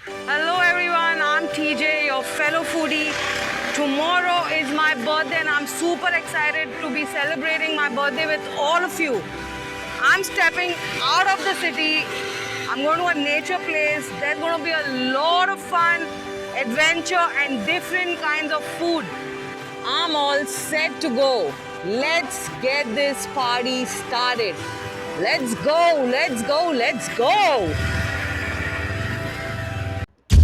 Hello everyone, I'm TJ, your fellow foodie. Tomorrow is my birthday and I'm super excited to be celebrating my birthday with all of you. I'm stepping out of the city. I'm going to a nature place. There's going to be a lot of fun, adventure and different kinds of food. I'm all set to go. Let's get this party started. Let's go, let's go, let's go.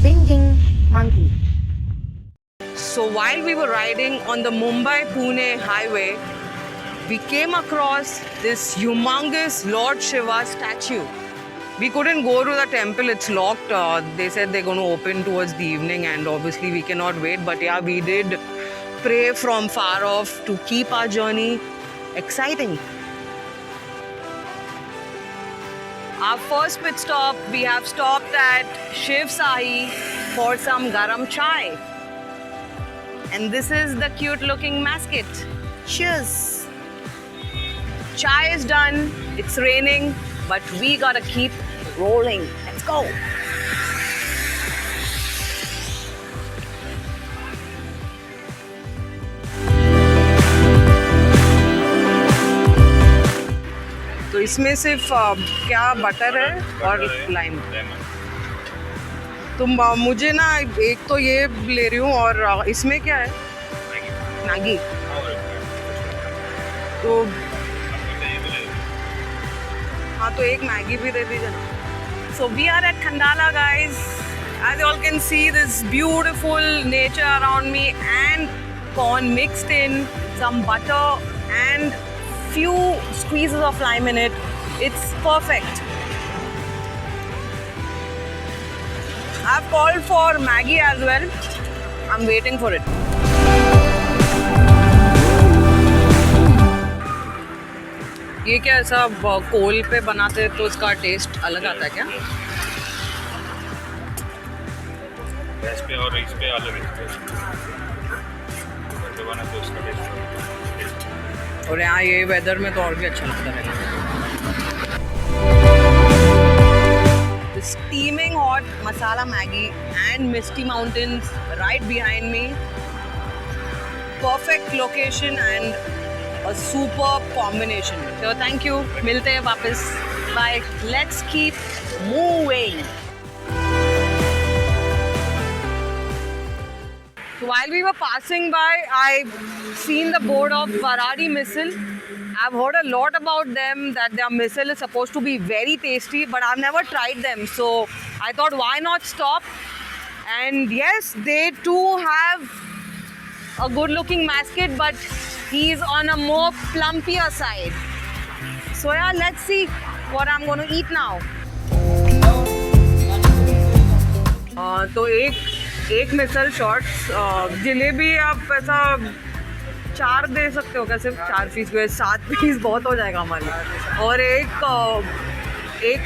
Binging Monkey. So while we were riding on the Mumbai-Pune highway, we came across this humongous Lord Shiva statue. We couldn't go to the temple, it's locked. They said they're going to open towards the evening and obviously we cannot wait. But yeah, we did pray from far off to keep our journey exciting. Our first pit stop, we have stopped at Shiv Sahi for some garam chai. And this is the cute looking mascot. Cheers! Chai is done, it's raining, but we gotta keep rolling. Let's go! तो इसमें सिर्फ क्या butter है और lime. तुम मुझे ना एक तो ये ले रही हूँ और इसमें क्या है? मैगी. तो हाँ तो एक मैगी भी दे दीजिए ना. So we are at Khandala, guys. As you all can see, this beautiful nature around me and corn mixed in, some butter and few squeezes of lime in it. It's perfect. I've called for Maggie as well. I'm waiting for it. ये क्या ऐसा कोल पे बनाते हैं तो इसका test अलग आता है क्या? गैस पे और इस पे अलग है. घर पे बना तो उसका टेस्ट. और यहाँ ये वेदर में तो और भी अच्छा लगता है. Steaming hot masala Maggi and Misty Mountains right behind me. Perfect location and a superb combination. So thank you. Milte hain वापस. Bye. Let's keep moving. So while we were passing by, I seen the board of Varadi Misal. I've heard a lot about them, that their misal is supposed to be very tasty, but I've never tried them. So I thought, why not stop? And yes, they too have a good-looking mascot, but he's on a more plumpier side. So yeah, let's see what I'm going to eat now. तो एक मिसल shots jalebi आप ऐसा 4 दे सकते हो क्या? सिर्फ 4 piece के 7 piece बहुत हो जाएगा हमारे लिए. और एक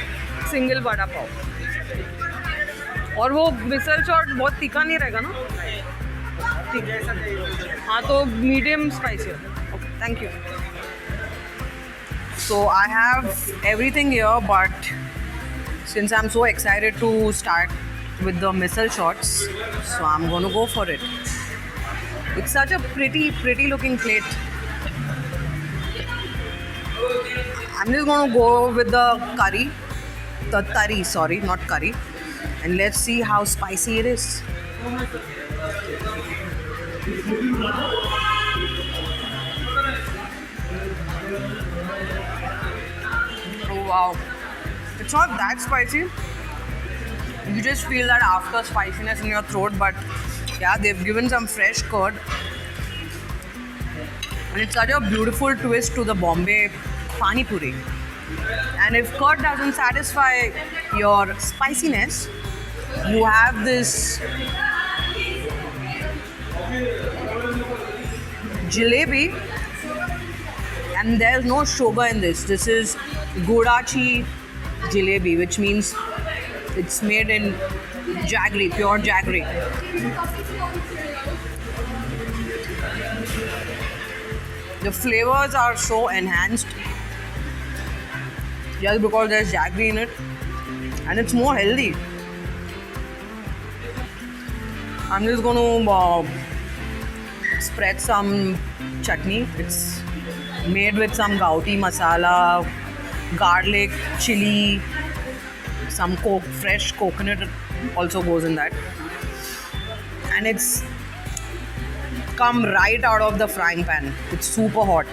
सिंगल वड़ा पाव. और वो मिसल शॉट बहुत तीखा नहीं रहेगा ना? हाँ तो medium spicy. Okay, thank you. So I have everything here, but since I'm so excited to start with the missile shots, so I'm going to go for it. It's such a pretty looking plate. I'm just going to go with the tari, sorry, not curry. And let's see how spicy it is. Oh wow. It's not that spicy. You just feel that after spiciness in your throat, but yeah, they've given some fresh curd. And it's such a beautiful twist to the Bombay Pani Puri. And if curd doesn't satisfy your spiciness, you have this jalebi, and there's no sugar in this. This is Godachi jalebi, which means it's made in jaggery, pure jaggery. The flavors are so enhanced just because there's jaggery in it, and it's more healthy. I'm just going to spread some chutney. It's made with some gauti masala, garlic, chili, some fresh coconut also goes in that. And it's come right out of the frying pan. It's super hot.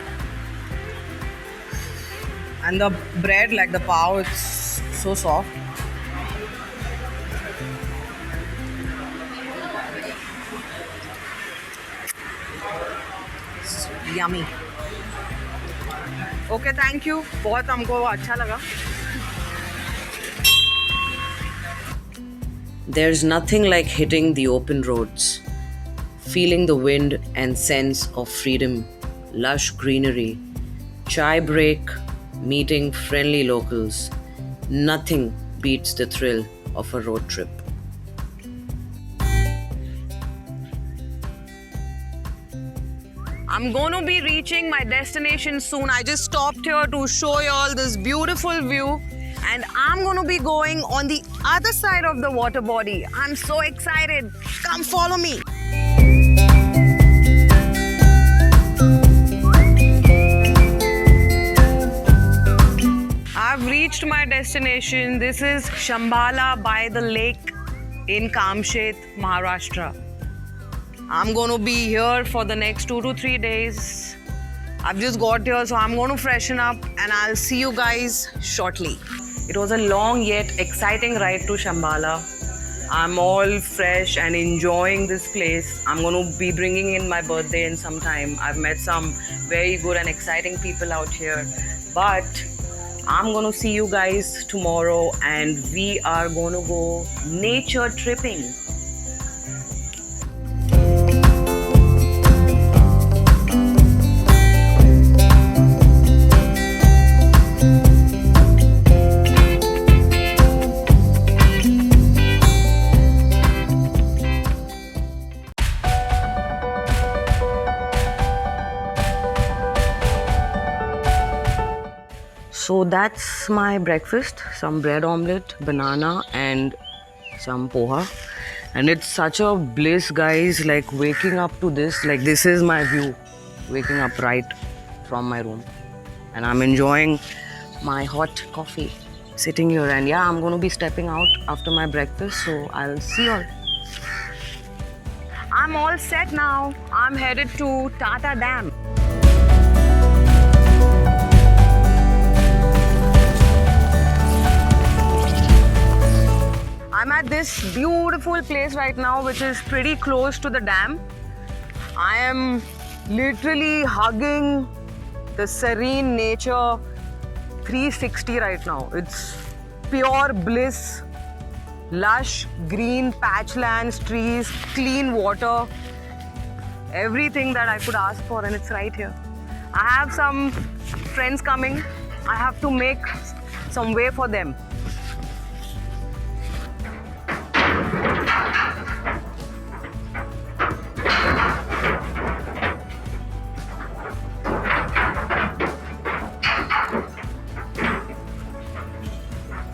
And the bread, like the pav, it's so soft. It's yummy. Okay, thank you. बहुत हमको अच्छा लगा. There's nothing like hitting the open roads, feeling the wind and sense of freedom, lush greenery, chai break, meeting friendly locals. Nothing beats the thrill of a road trip. I'm going to be reaching my destination soon. I just stopped here to show you all this beautiful view. And I'm going to be going on the other side of the water body. I'm so excited. Come follow me. I've reached my destination. This is Shambhala by the lake in Kamshet, Maharashtra. I'm going to be here for the next 2 to 3 days. I've just got here, so I'm going to freshen up and I'll see you guys shortly. It was a long yet exciting ride to Shambhala. I'm all fresh and enjoying this place. I'm going to be bringing in my birthday in some time. I've met some very good and exciting people out here. But I'm going to see you guys tomorrow and we are going to go nature tripping. So that's my breakfast, some bread omelette, banana and some poha. And it's such a bliss, guys, like waking up to this. Like this is my view, waking up right from my room. And I'm enjoying my hot coffee sitting here. And yeah, I'm going to be stepping out after my breakfast. So I'll see you all. I'm all set now. I'm headed to Tata Dam. I'm at this beautiful place right now, which is pretty close to the dam. I am literally hugging the serene nature 360 right now. It's pure bliss, lush green patchlands, trees, clean water, everything that I could ask for, and it's right here. I have some friends coming. I have to make some way for them.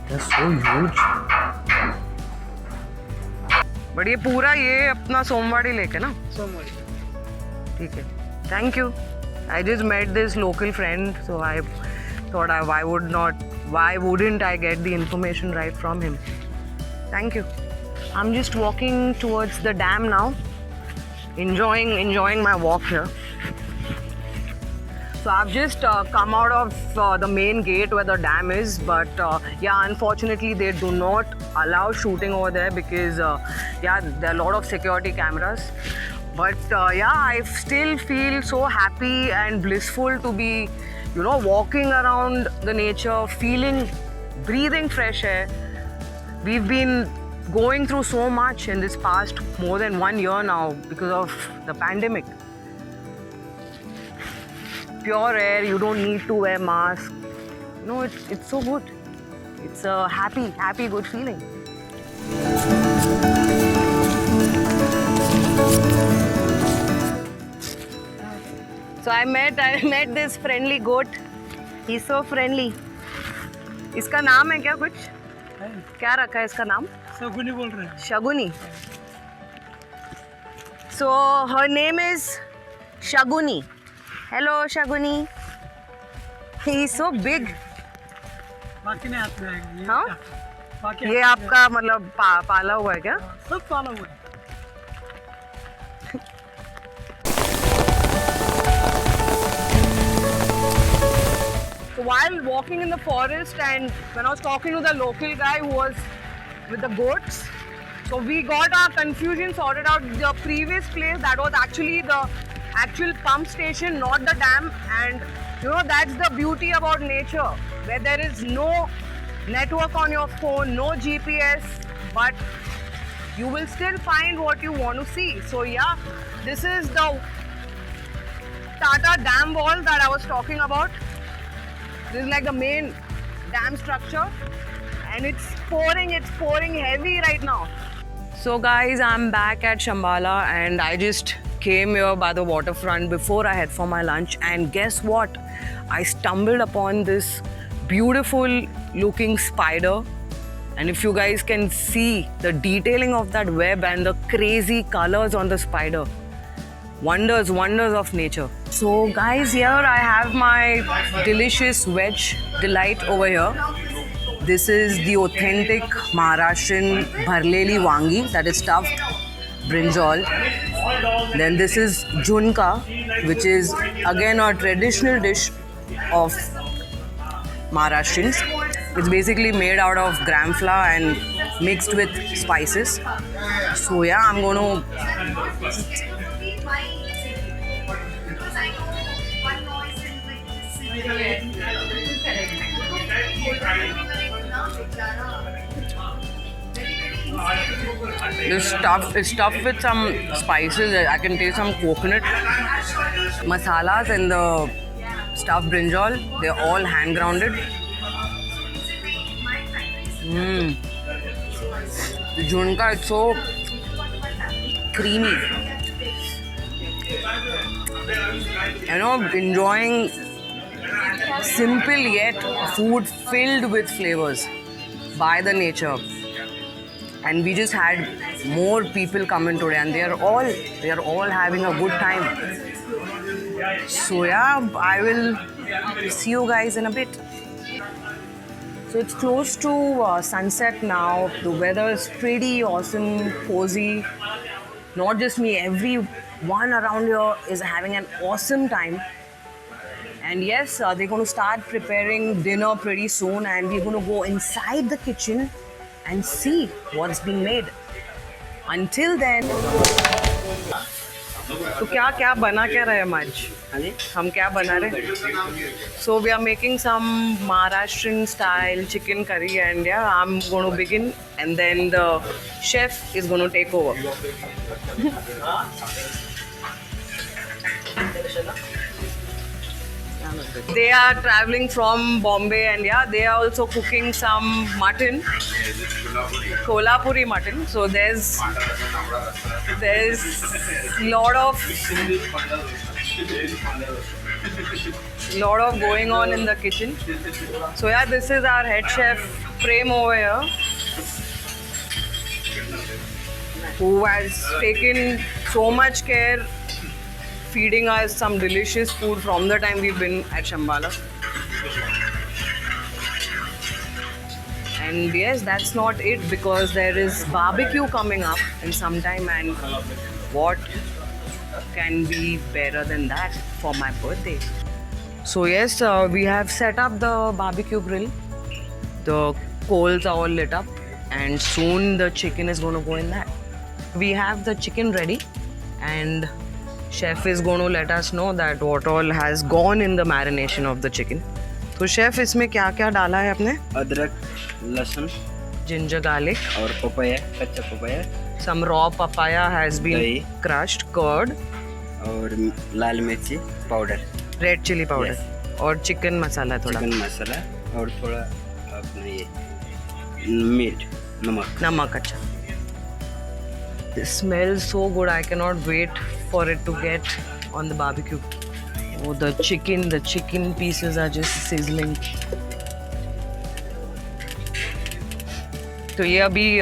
They're so huge. But ये पूरा ये अपना सोमवाड़ी lake है ना? सोमवाड़ी. ठीक है. Thank you. I just met this local friend, so I thought why wouldn't I get the information right from him? Thank you. I'm just walking towards the dam now, enjoying my walk here. So I've just come out of the main gate where the dam is, but yeah, unfortunately they do not allow shooting over there because yeah, there are a lot of security cameras. But yeah, I still feel so happy and blissful to be, you know, walking around the nature, breathing fresh air. We've been going through so much in this past more than 1 year now because of the pandemic. Pure air, you don't need to wear mask. No, it's so good. It's a happy, good feeling. So I met this friendly goat. He's so friendly. इसका नाम है क्या कुछ? क्या रखा है इसका नाम? शगुनी बोल रहे हैं. Shaguni. So her name is Shaguni. Hello Shaguni. He's so big. बाकी नहीं हाथ में आएंगे हाँ? बाकी ये आपका मतलब पाला हुआ है क्या? सब पाला हुआ है So while walking in the forest and when I was talking to the local guy who was with the goats, so we got our confusion sorted out. The previous place that was actually the actual pump station, not the dam, and you know that's the beauty about nature, where there is no network on your phone, no GPS, but you will still find what you want to see. So yeah, this is the Tata dam wall that I was talking about. This is like the main dam structure and it's pouring heavy right now. So guys, I'm back at Shambhala and I just came here by the waterfront before I head for my lunch, and guess what? I stumbled upon this beautiful looking spider, and if you guys can see the detailing of that web and the crazy colors on the spider, wonders of nature. So guys, here I have my delicious veg delight over here. This is the authentic Maharashtrian bharleli wangi, that is stuffed brinjal. Then this is junka, which is again a traditional dish of Maharashtrians. It's basically made out of gram flour and mixed with spices. So yeah, I'm going to This stuff is stuffed with some spices. I can taste some coconut masalas in the stuffed brinjal. They're all hand grounded. The junka is so creamy. You know, enjoying simple yet food filled with flavors by the nature. And we just had more people come in today, and they are all having a good time. So yeah, I will see you guys in a bit. So it's close to sunset now. The weather is pretty awesome, cozy. Not just me, everyone around here is having an awesome time. And yes, they're going to start preparing dinner pretty soon, and we're going to go inside the kitchen and see what's being made. Until then, तो क्या बना क्या रहे हम आज? हम क्या बना रहे? So we are making some Maharashtrian style chicken curry, and yeah, I'm going to begin, and then the chef is going to take over. They are traveling from Bombay, and yeah, they are also cooking some mutton, Kolhapuri mutton. So there's lot of going on in the kitchen. So yeah, this is our head chef Prem over here, who has taken so much care feeding us some delicious food from the time we've been at Shambhala. And yes, that's not it, because there is barbecue coming up in some time, and what can be better than that for my birthday? So yes, we have set up the barbecue grill. The coals are all lit up, and soon the chicken is going to go in that. We have the chicken ready, and chef is going to let us know that what all has gone in the marination of the chicken. So chef, इसमें क्या क्या डाला है आपने? अदरक, लहसुन, Ginger garlic. और papaya, कच्चा papaya, Some raw papaya has been दही. crushed, curd, और लाल मिर्ची पाउडर, red chili powder, और chicken masala थोड़ा. चिकन मसाला और थोड़ा अपना ये मीट, नमक. Namak अच्छा. This smells so good. I cannot wait for it to get on the barbecue. Oh, the chicken pieces are just sizzling. तो ये अभी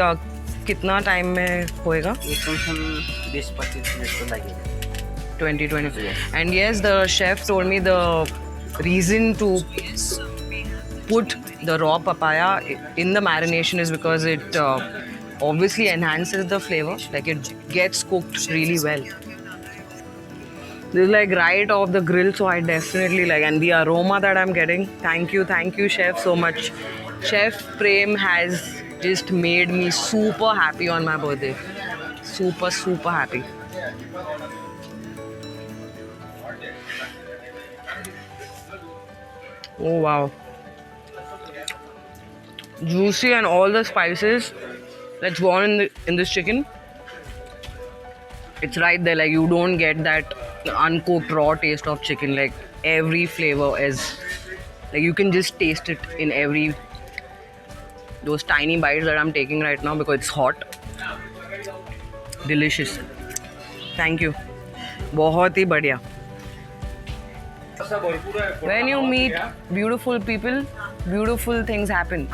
कितना टाइम में होएगा? ये कम से कम 20-25 मिनट तो लगेगा. 2020. And yes, the chef told me the reason to put the raw papaya in the marination is because it obviously enhances the flavor. Like it gets cooked really well. This is like right off the grill, so I definitely like. And the aroma that I'm getting, thank you, chef, so much. Chef Prem has just made me super happy on my birthday. Super happy. Oh wow. Juicy and all the spices that's gone in this chicken. It's right there, like you don't get that uncooked raw taste of chicken. Like every flavor is like you can just taste it in every those tiny bites that I'm taking right now because it's hot. Delicious. Thank you. बहुत ही बढ़िया. When you meet beautiful people, beautiful things happen.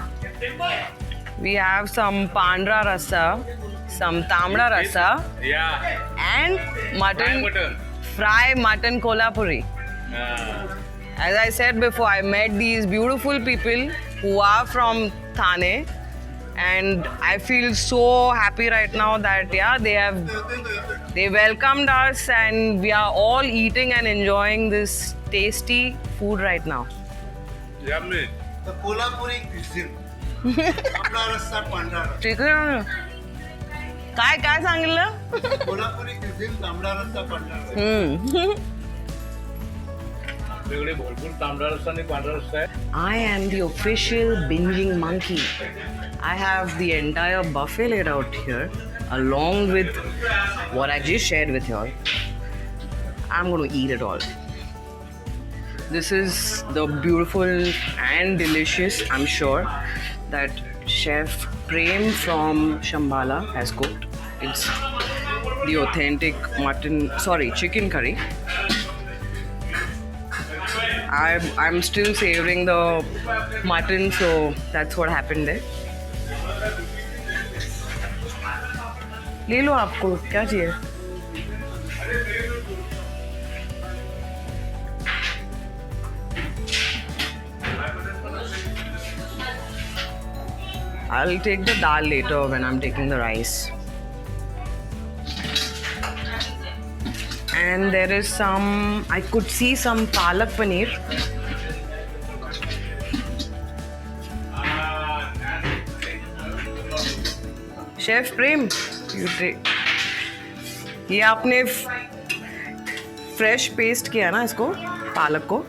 We have some pandra rasa, some tamda rasa, and fry mutton kolhapuri. As I said before, I met these beautiful people who are from Thane, and I feel so happy right now that they welcomed us and we are all eating and enjoying this tasty food right now. Yummy. The Kolhapuri cuisine. Tamda rasa, pandra rasa. Chicken. काय सांगितलं? Kolhapuri cuisine, tamda rasa, pandra rasa. वेगळे भरपूर तांबडा रस्सा आणि पांढरा रस्सा आहे. I am the official binging monkey. I have the entire buffet laid out here along with what I just shared with you all. I'm going to eat it all. This is the beautiful and delicious, I'm sure, that Chef Prem from Shambhala has cooked. It's the authentic chicken curry. I'm still savoring the mutton, so that's what happened there. ले लो आपको क्या चाहिए? I'll take the dal later when I'm taking the rice. And there is some, I could see some palak paneer. Chef Prem, you take. ये आपने fresh paste किया ना इसको, पालक को?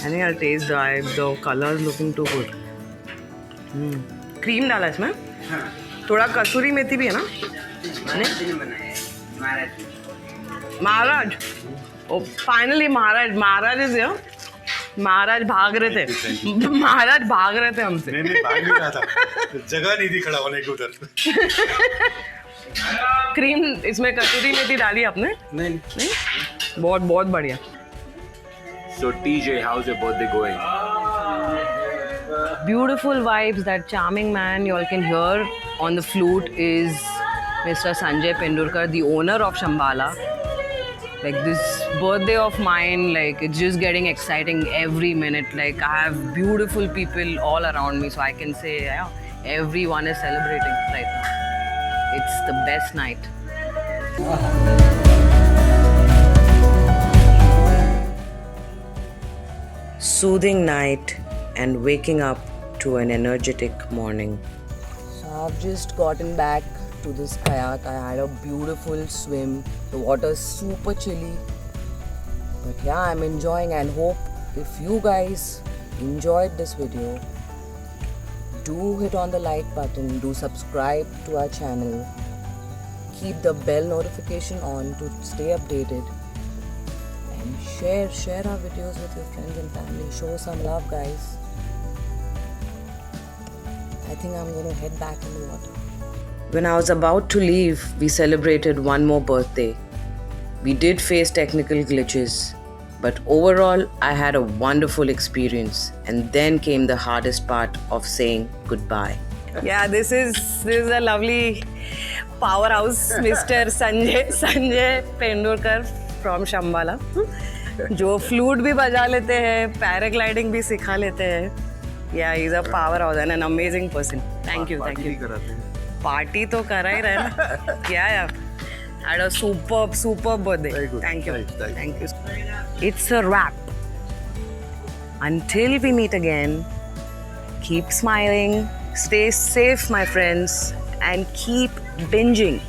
I think I'll taste the color is looking too good. Cream डाला इसमें? थोड़ा कसूरी मेथी भी है ना? महाराज. Oh, finally Maharaj is here. महाराज भाग रहे थे हमसे. नहीं भाग नहीं रहा था. जगह नहीं थी खड़ा होने की उधर. क्रीम इसमें कसूरी मेथी डाली आपने? नहीं. बहुत बढ़िया. So TJ, how's your birthday going? Beautiful vibes. That charming man you all can hear on the flute is Mr. Sanjay Pendurkar, the owner of Shambhala. Like this birthday of mine, like it's just getting exciting every minute. Like I have beautiful people all around me, so I can say everyone is celebrating right now. It's the best night. Soothing night and waking up to an energetic morning. So I've just gotten back to this kayak. I had a beautiful swim. The water's super chilly. But yeah, I'm enjoying and hope if you guys enjoyed this video, do hit on the like button, do subscribe to our channel, keep the bell notification on to stay updated, and share our videos with your friends and family. Show some love, guys. I think I'm going to head back in the water. When I was about to leave, we celebrated one more birthday. We did face technical glitches, But overall, I had a wonderful experience. And then came the hardest part of saying goodbye. Yeah, this is a lovely powerhouse, Mr. Sanjay Pendurkar from Shambhala, जो flute भी बजा लेते हैं, paragliding भी सिखा लेते हैं. Yeah, he's a powerhouse and an amazing person. Thank you. Party तो करा ही रहे ना. Yeah. Had a superb birthday. Very good. Thank you. Nice, thank you. It's a wrap. Until we meet again, keep smiling, stay safe, my friends, and keep binging.